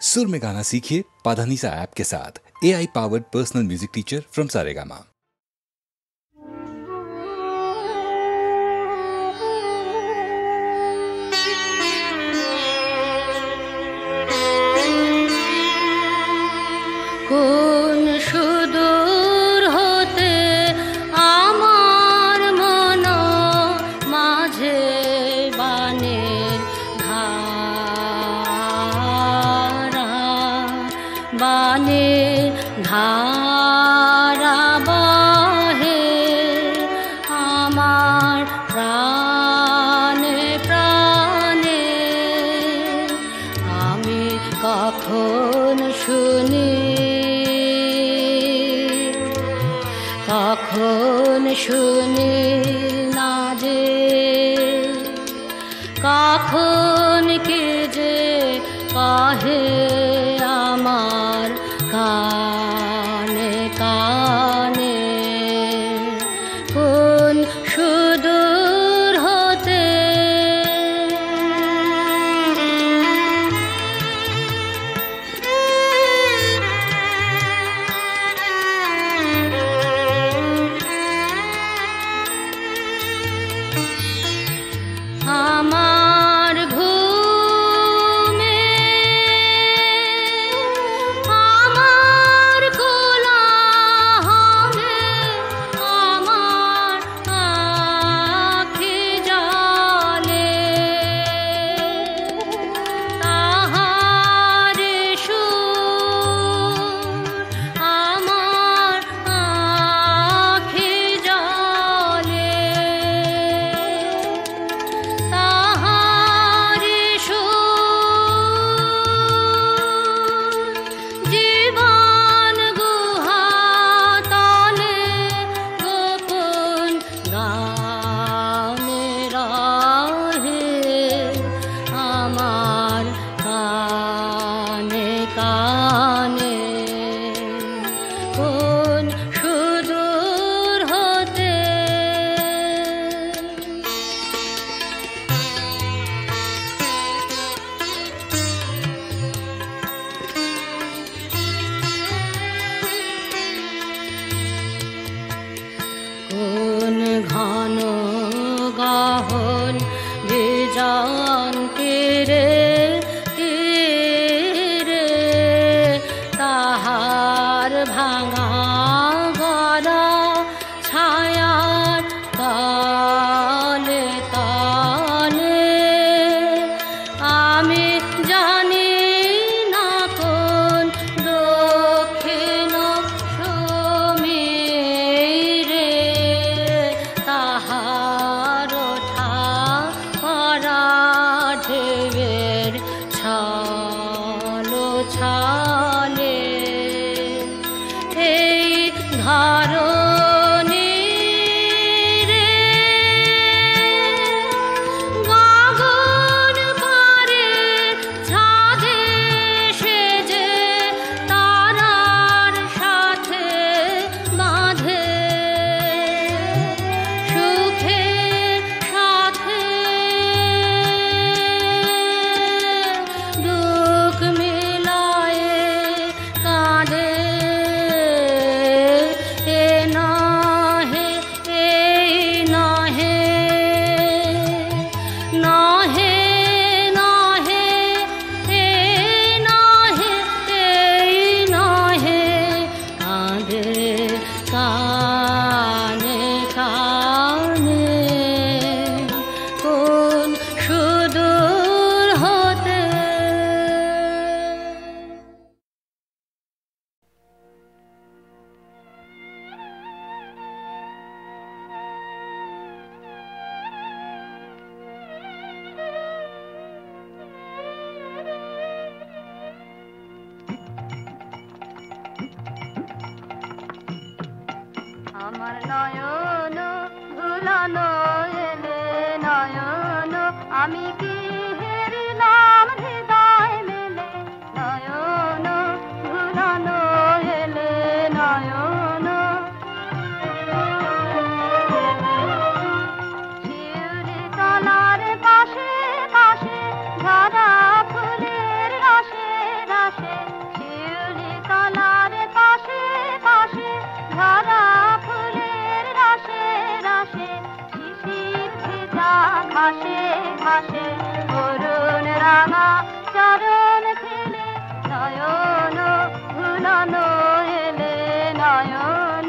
सुर में गाना सीखिए पाधानीसा ऐप के साथ। AI powered personal music teacher from Saregama. কোন সুদূর হতে আমার মন মাঝে বানের ধারা, বানের ধারা বহে আমার প্রাণে প্রাণে। আমি কখন শুনি, কখন শুনি না যে, কখন কে যে কহে আমার কানে কানে। কোন সুদূর হতে আমার ঘুমে, আমার কোলাহলে, আমার আখি জলে তাহারে সুর, আমার আখি জলে তাহারে সুর। জীবন গুহা তলে গোপন গানে রহে আমার কানে কানে। কোন সুদূর হতে কোন ঘন গহন বিজন তীরে তীরে তাহার ভাঙা গড়া ছায়ার তলে তলে। আমি জানি না কোন দক্ষিণ সমীরে তাহার ওঠা পড়া ঢেউয়ের ছলো ছলে। এই ধরণী রে গগন পারে ছাদে সেজে তারার সাথে বাঁধে সুখে সাথে দুঃখ মিলায়ে কাঁদে। এ নহে এই নহে, নহে নহে এই নহে এই নহে। কাঁদে কানে কানে। কোন সুদূর হতে আমার নয়ন ভুলানো এলে নয়ন, আমি কি হেরিলাম হৃদয় মেলে। নয়ন ভুলানো এলে নয়ন, শিউলি তলার পাশে পাশে ঝরা ফুলের রসে রসে পাশে শিউলি তলার পাশে পাশে ঝরা ফুলের রসে রসে শিশির ভেজা ঘাসে ঘাসে অরুণ রাঙা চরণ ফেলে নয়ন ভুলানো এলে নয়ন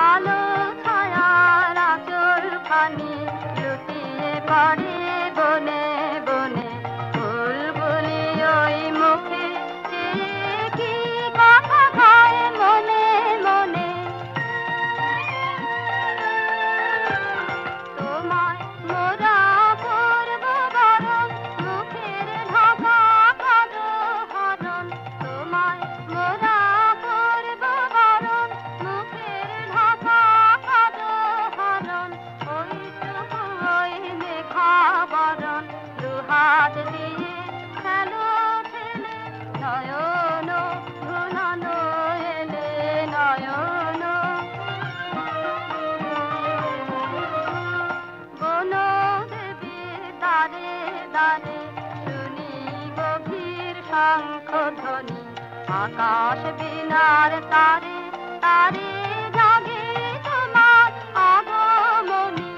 আলো ছায়ার আঁচল খানি লুটিয়ে পড়ে বনে বনে বুলবুলি ওই মুখে চেয়ে কি কথা খায় মনে মনে তোমায় মোরা করব বরণ মুখের ঢাকা কাঁদো হরণ তোমায় মোরা করব বরণ মুখের ঢাকা কাঁদো হরণ ওইটুকু ওই মেঘা বরণ দুহাত দিয়ে খেলো ঠেলে নয়ন ভুলানো এলে নয়ন বনদেবী দ্বারে দ্বারে শুনি গভীর শঙ্খধ্বনি আকাশ বিনার তারে তারে জাগে তোমার আগমনী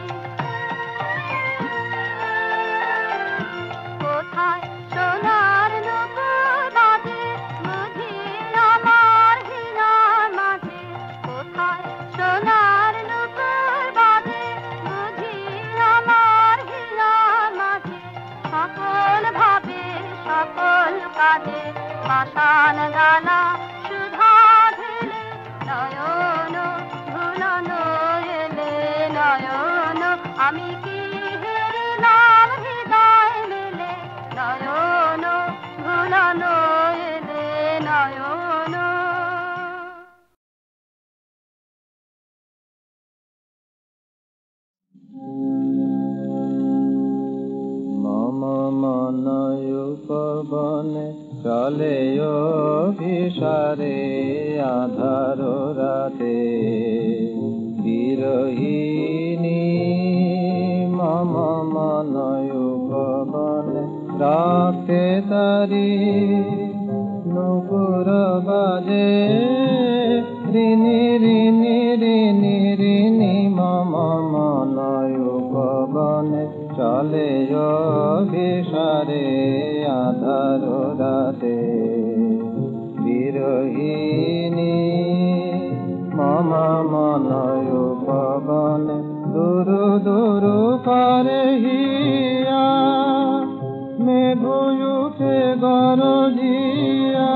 কোথায় সোনার নূপুর বাজে বুঝি আমার হীরার মাঝে কোথায় সোনার নূপুর বাজে বুঝি আমার হীরার মাঝে সকল ভাবে সকল কাজে পাষাণ গালা সুধা ঢেলে নয়ন ভুলানো এলে নয়ন আমি কি হেরিলাম হৃদয় মেলে নয়ন ভুলানো এলে নয়ন মম মনয় পবনে চলে অভিসারে আধার রাতে বিরহিণী মম মনয় পবনে রাখতে তারি নুপুর বাজে ঋণী ঋণী ঋণী ঋণী মম মনয় পবনে চলে অভিসারে আধার রাতে বিরহিণী মম মনয় পবনে দুরু দুরু করে হিয়া মেঘ উঠে গরজিয়া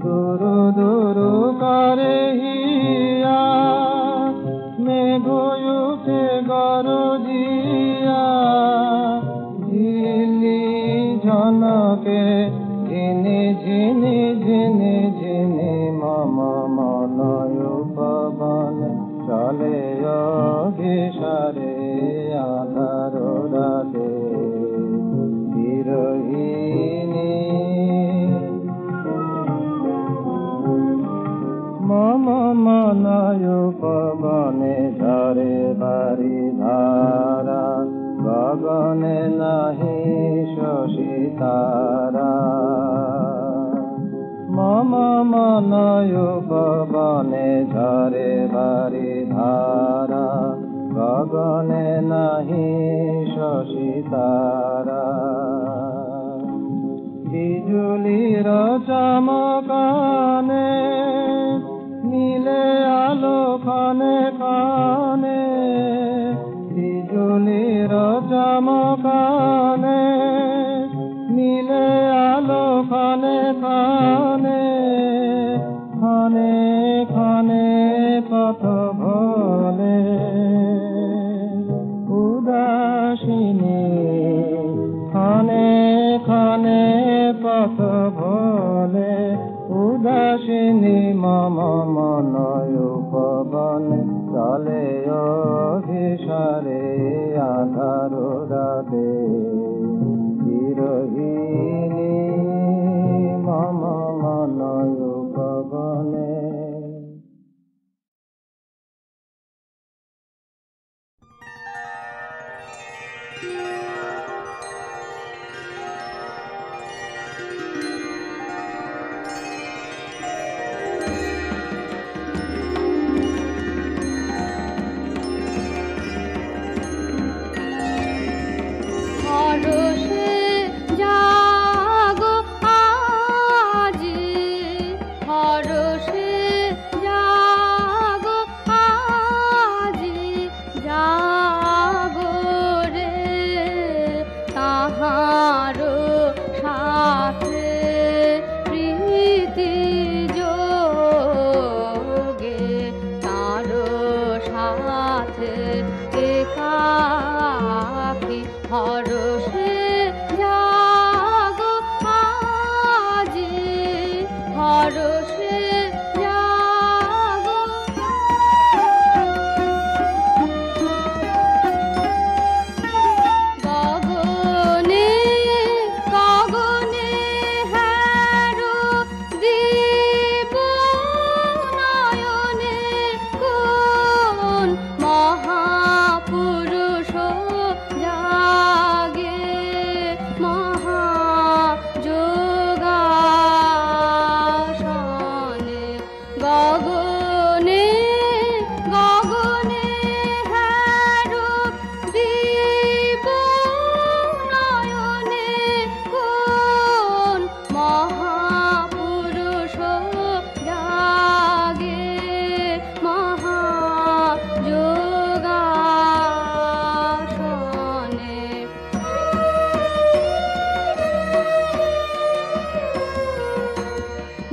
দুরু দুরু করে হিয়া মেঘ উঠে গরজিয়া ঝিলি ঝনকে ঝিনি ঝিনি ঝিনি ঝিনি মম মনয় পবনে চলে অভিসারে আধার রাতে বিরহিণী মম মনয় পবনে ঝরে বারি ধারা গগনে নাহি শশী তারা মম মনয় পবনে ঝরে বারি ধারা গগনে নাহি শশী তারা বিজুলির চমকানে মিলে আলো খানে খানে বিজুলির চমকানে মিলে আলো খানে খানে খানে খানে পথ ভোলে উদাসিনী খানে খানে পথ ভোলে উদাসিনী মম মনয় পবনে চলে অভিসারে আধার রাতে বিরহিণী মম মনয় পবনে হরষে জাগো আজি, হরষে জাগো। গগনে গগনে হেরো দীপ নয়নে, কোন মহাপুরুষ জাগে মহাযোগাসনে। গগনে গগনে হেরো দীপ নয়নে, কোন মহাপুরুষ জাগে মহাযোগাসনে।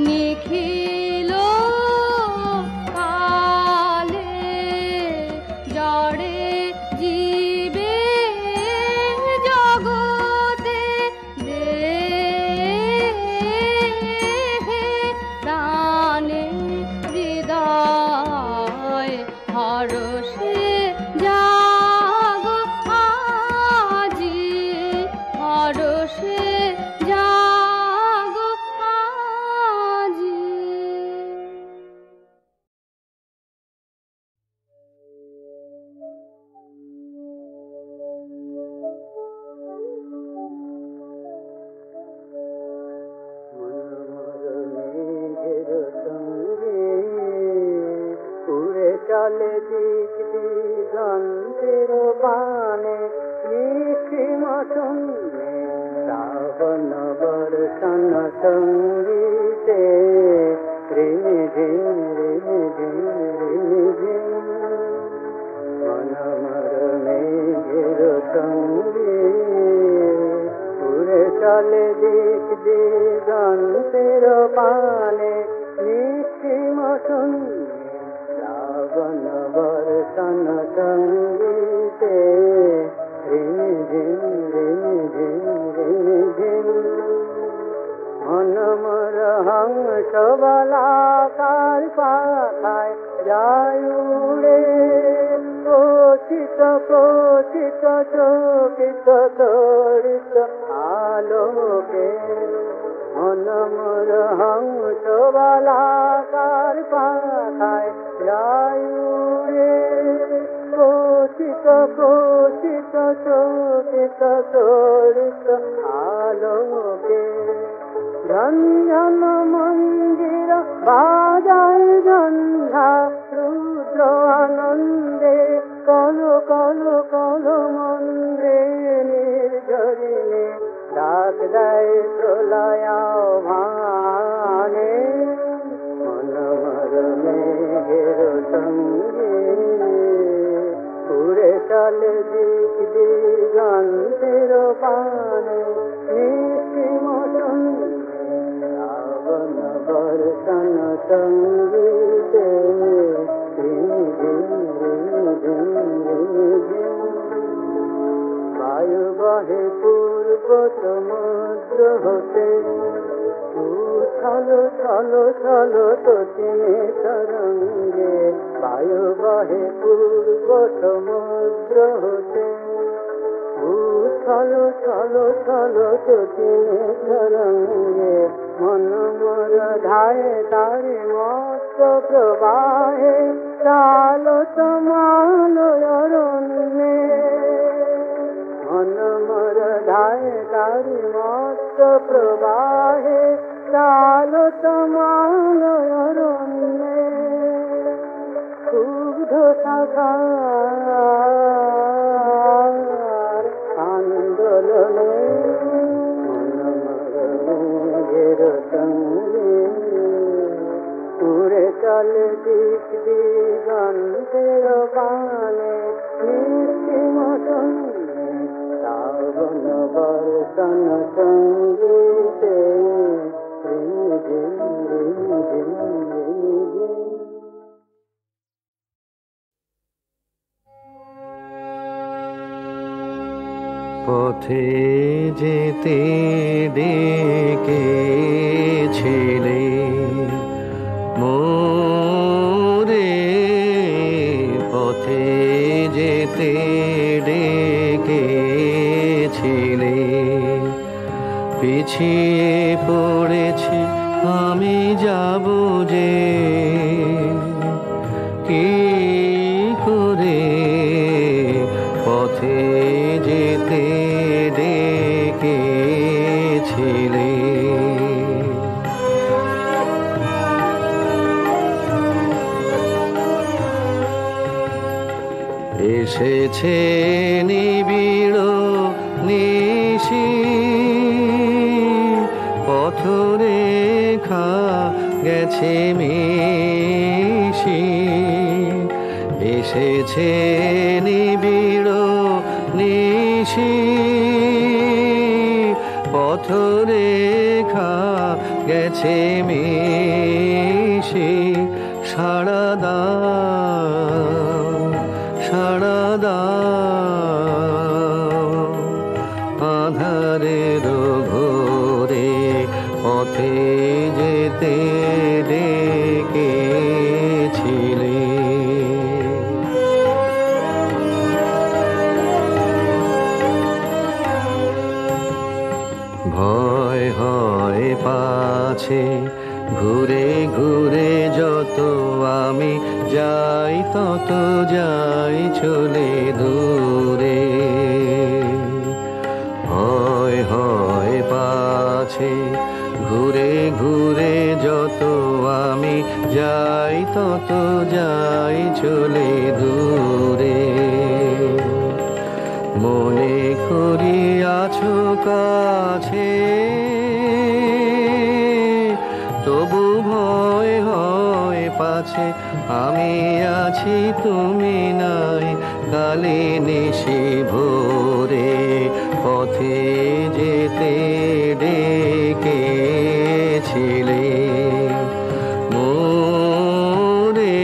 নিখিল কালে জড়ে জীবে জগতে, দেহে প্রাণে হৃদয় হরষে জাগো আজি, হরষে জাগো আজি। উড়ে চলে দিক দিগন্তের বানে, নিখিম শূন্যে শ্রাবণ বর্ষণ সঙ্গীতে, রিম ঝিম রিম ঝিম রিম ঝিম। মনমর মেঘের সঙ্গে উড়ে চলে দিক দিগন্তের পানে, নিখিম শূন্যে শ্রাবণ বর্ষণ সঙ্গীতে, রিম ঝিম রিম ঝিম রিম ঝিম। মনমর হংস বলাকার পাখায় যায় উড়ে, কোচিত কোচিত চকিত তড়িত আলোকে। মনমর হংস বলাকার পাখায় যায় উড়ে, কোচিত কোচিত চকিত তড়িত আলোকে। ঝঞ্ঝন মন্দির বাজায় ঝঞ্ঝা, রুদ্র আনন্দে কল কল কল মন্দ্রে নির্ঝরিণে, ডাক দেয় প্রলয় ভানে। মনমর মেঘের সঙ্গে উড়ে চলে দিক দিগন্তের পানে, নিখিম শূন্যে শ্রাবণ বর্ষণ সঙ্গীতে, রিম ঝিম রিম ঝিম রিম ঝিম। বায়ু বহে পূর্ব সমুদ্র হতে, উথল ছল ছল তটিনে তরঙ্গে। বায়ু বহে পূর্ব সমুদ্র হতে, উথল ছল ছল তটিনে তরঙ্গে। মনমর ধায়ে তারে মস্ত প্রবাহে, চাল সমালয় অরণ্যে। মনমর ধায়ে তারে মস্ত প্রবাহে, চাল সমালয় অরণ্যে। ক্ষুব্ধ শাখার আন্দোলনে, মনমর মেঘের সঙ্গে উড়ে চলে দিক দিগন্তের পানে, নিখিম শূন্যে শ্রাবণ বর্ষণ সঙ্গীতে, রিম ঝিম রিম ঝিম রিম ঝিম। পথ পথে যেতে ডেকেছিলে মোরে, পথে যেতে ডেকেছিলে। পিছিয়ে পড়েছি আমি যাব যে, কি করে পথে যেতে ডেকেছিলে। এসেছে নিবিড় নিশি, পথরেখা গেছে মিশি। এসেছে নিবিড় নিশি, পথরেখা গেছে মিশি। সাড়া দাও, সাড়া দাও, আঁধারের ঘোরে পথে যেতে ডেকেছিলে। ভয় হয় পাছে ঘুরে ঘুরে যত আমি যাই তত যাই চলে দূরে। ভয় হয় পাছে ঘুরে ঘুরে যত আমি যাই তত যাই চলে দূরে। মনে করি আছো কাছে, তবু ভয় হয় পাছে আমি আছি তুমি নাই। কালে নিশি ভোরে পথে যেতে ডেকেছিলে মোরে,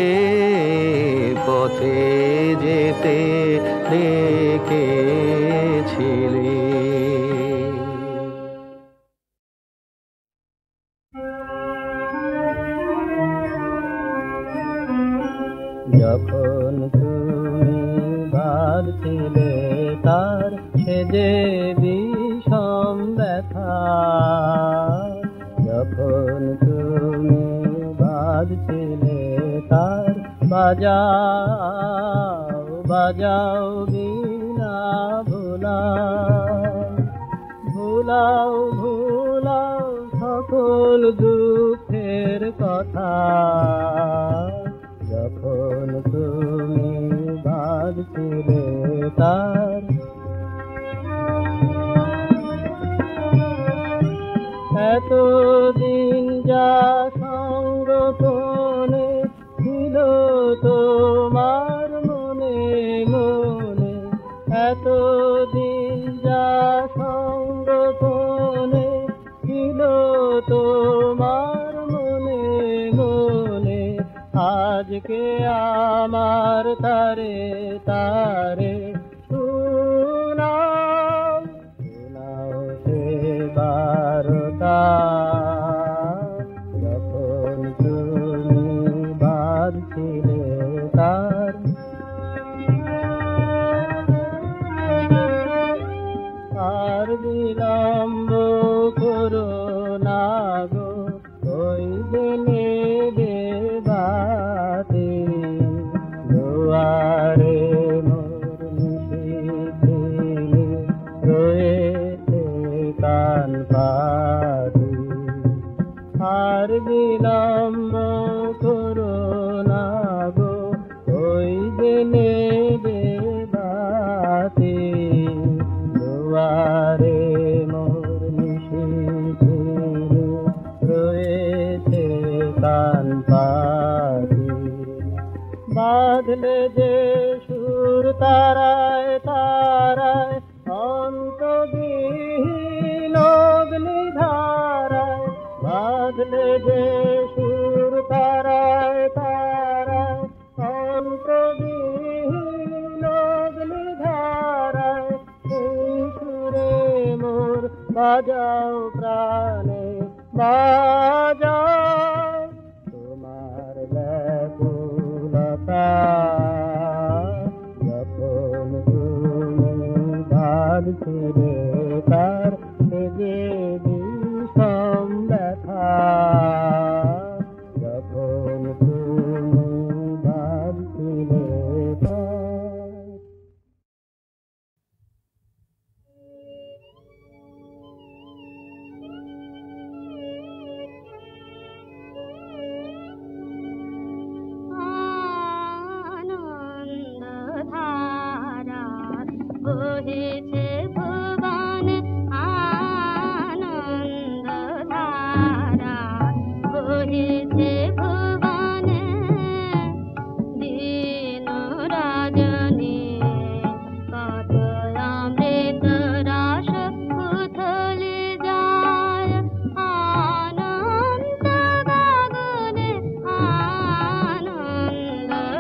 পথে যেতে ডেকেছিলে। যখন তুমি বাঁধছিলে তার সে যে বিষম ব্যথা, যখন তুমি বাঁধছিলে তার বাজাও বাজাও বিনা ভোলাও, ভোলাও ভোলাও সকল দুঃখের কথা। যখন তুমি বাঁধছিলে তার এতদিন যা সংগোপনে ছিল তোমার মনে মনে, এতদিন যা সংগোপনে ছিল তোমার মনে মনে, আজকে আমার তারে তারে শোনাও শোনাও সে বারতা। যখন তুমি বাঁধছিলে তার আর বিলম্ব করো না গো, ওই দিনে দেবাতে দুয়ারে মোর নিশিথিলে রয়েছে কান পাতি। আর বিলম্ব করো না গো, ওই দিনে দেবাতে দুয়ারে মোর নিশিথিলে রয়েছে কান পাতি। বাঁধলে যে সুর তারায় তারায় অন্তবিহীন অগ্নিধারায়, বাঁধলে যে সুর তারায় তারায় অন্তবিহীন অগ্নিধারায়, সেই সুরে সুর বাজাও প্রাণে বাজাও তোমার ব্যাকুলতা যখন তুমি ভাবছিলে তার যে বিষম ব্যথা যখন তুমি ভাবছিলে তার আনন্দধারা বহেছে ভুবনে আনন্দধারা বহেছে ভুবনে দিন রজনী কত অমৃত রস উথলে যায় আনন্দ গগনে আনন্দধারা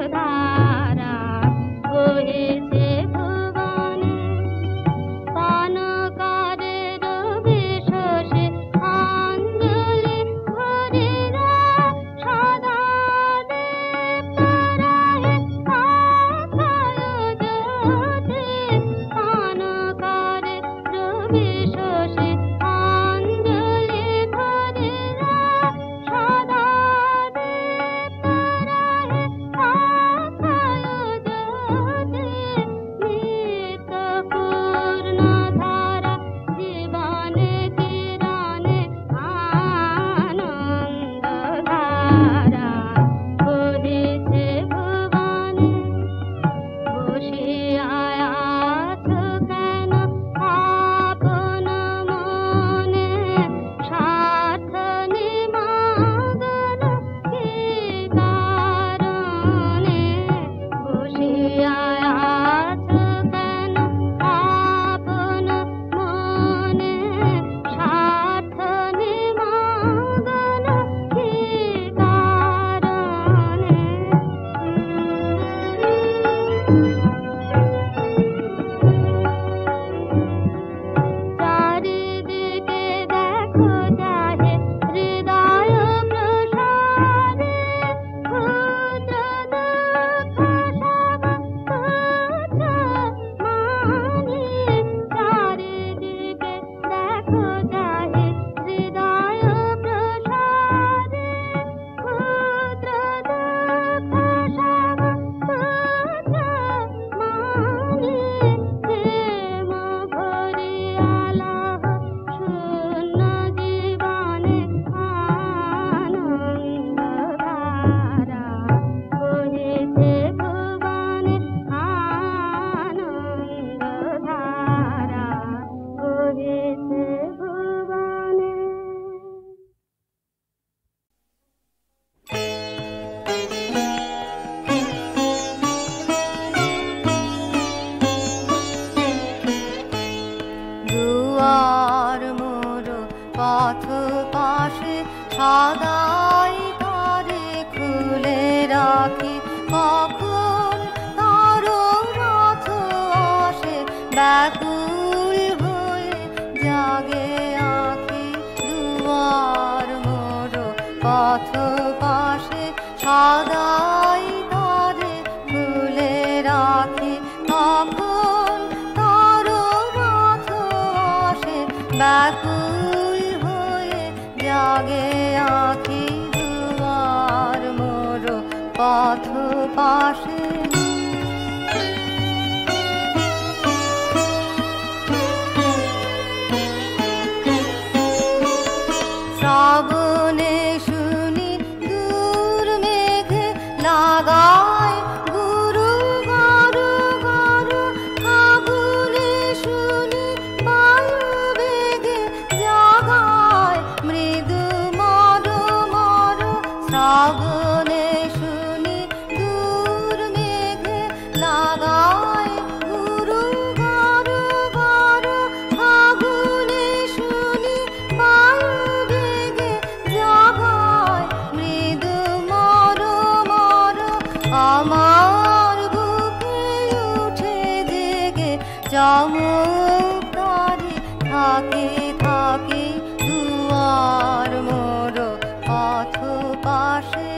বহেছে ভুবনে পানকারের বিশেষে আঞ্জলি ভরিরা সদা দেবরাহে আখায় জ্যোতি পানকারের বিশেষে আঞ্জলি ভরিরা সদা দেবরাহে আখায় জ্যোতি নিত্য পূর্ণ ধারা জীবনে কিরণে আনন্দ ধারা বহেছে ভুবনে বসিয়া আছো কেন আপন মনে স্বার্থ নিমগ্ন কি কারণে বসিয়া আছো কেন আপন মনে স্বার্থ নিমগ্ন কি কারণে চারিদিকে দেখো চাহে হৃদয় প্রসারে ক্ষুদ্র দুঃখ সব তুচ্ছ মানি চারিদিকে দেখো চাহে হৃদয় প্রসারে ক্ষুদ্র দুঃখ সব তুচ্ছ মানি প্রেম ভরিয়ালাহ শূন্য জীবনে আনন্দধারা বহেছে ভুবনে আনন্দধারা বহেছে ভুবনে দুয়ার মোর পথ পাশে সদাই তারে খুলে রাখি কখন তার রথ আসে ব্যাকুল হয়ে জাগে আঁখি দুয়ার মোর পথ পাশে সদাই তারে খুলে রাখি কখন তার রথ আসে ব্যাকুল হয়ে জাগে আঁখি দুয়ার মোর পথ পাশে শ্রাবণে শুনি দূর মেঘে লাগায় গুরু গারু গারু ফাগুনে শুনি বায়ু বেগে জাগায় মৃদু মর মর শ্রাবণে শুনি দূর ডাকি থাকি দুয়ার মোর পথ পাশে।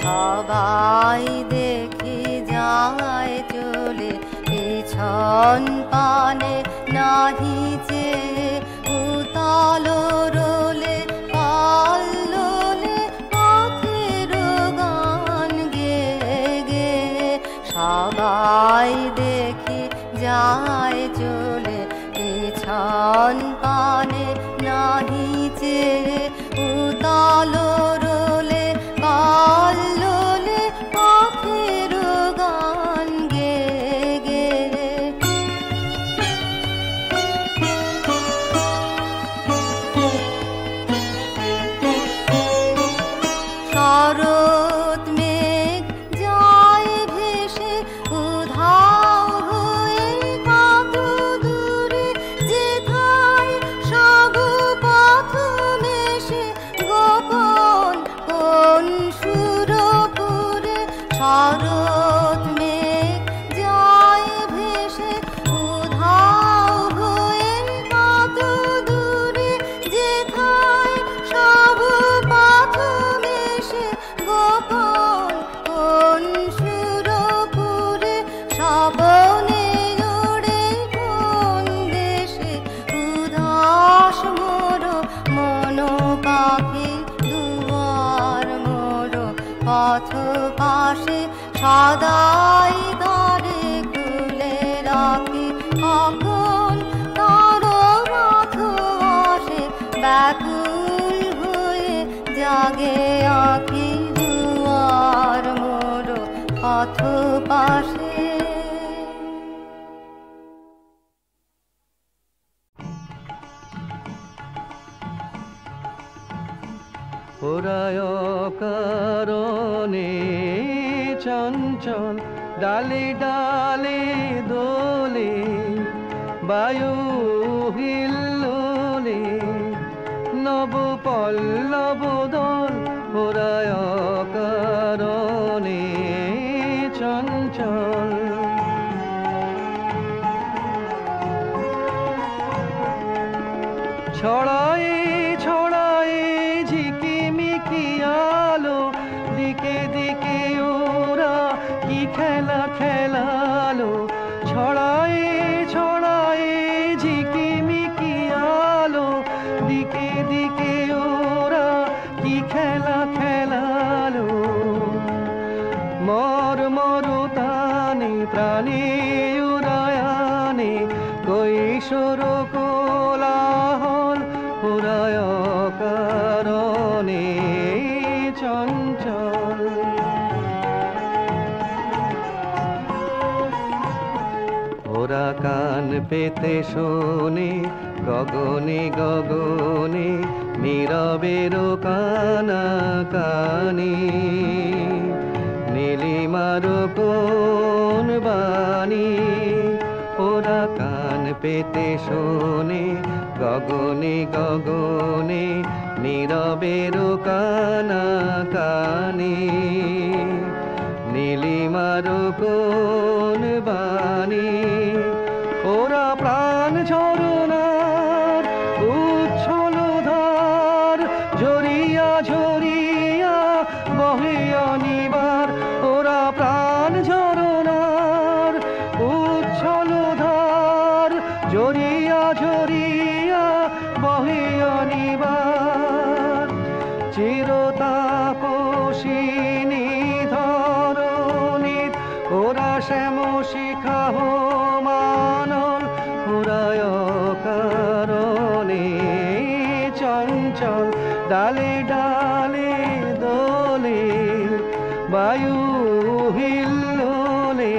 সবাই দেখি যায় চলে পিছন পানে নাহিছে উতাল রোলে কল্লোলে পথের গান গে গে। সবাই দেখি যায় চলে পিছন পানে নাহিছে উতাল রোলে কল্লোলে পথের গান গে গে। শরৎ মেঘ যায় ভেসে উধাও হয়ে কত দূরে যেথায় সব পথ মেশে গোপন কোন সুরপুরে। শরৎ মেঘ যায় ভেসে উধাও হয়ে কত দূরে যেথায় সব পথ মেশে গোপন কোন সুরপুরে। স্বপনে ওড়ে কোন দেশে উদাস মোর মন পাখি দুয়ার মোর পথ পাশে। সদাই দ্বারে খুলে রাখি কখন তার পথ আসে। ব্যাকুল হয়ে জাগে আঁখি দুয়ার মোর পথ পাশে। ওরায় কারণে চঞ্চল ডালে ডালে দোলে বায়ু হিল্লোলে নব পল্লব দল। ওরায় কারণে চঞ্চল ছড়ায় ছড়ায় ঝিকিমিকি আলো দিকে দিকে ওরা কি খেলা খেলালো। ছড়ায় ছড়ায় ঝিকিমিকি আলো দিকে দিকে ওরা কি খেলা খেলালো। মর মরুতানে প্রাণে উড়ায়ানে কৈশোর কোলাহল। ওরায় কারণে চঞ্চল ওরা কান পেতে শোনে গগনে গগনে নীরবের কানা কানি। নীলিমার কোন বাণী ওরা কান পেতে শোনে গগনে গগনে নীরবের কানা কানি। নীলিমার কোন বাণী ওরা প্রাণ ঝরনার উচ্ছল ধার ঝরিয়া ঝরিয়া বহে অনিবার। ওরা প্রাণ ঝরনার উচ্ছল ধার ঝরিয়া ঝরিয়া বহে অনিবার। চিরতাপসিনী ধরণীর ওরা শ্যাম শিখা মানল। ওরায় কারণে চঞ্চল ডালে ডালে দোলে বায়ু হিল্লোলে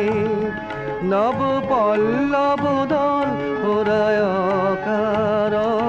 নব পল্লব দল। ওরায় কারণে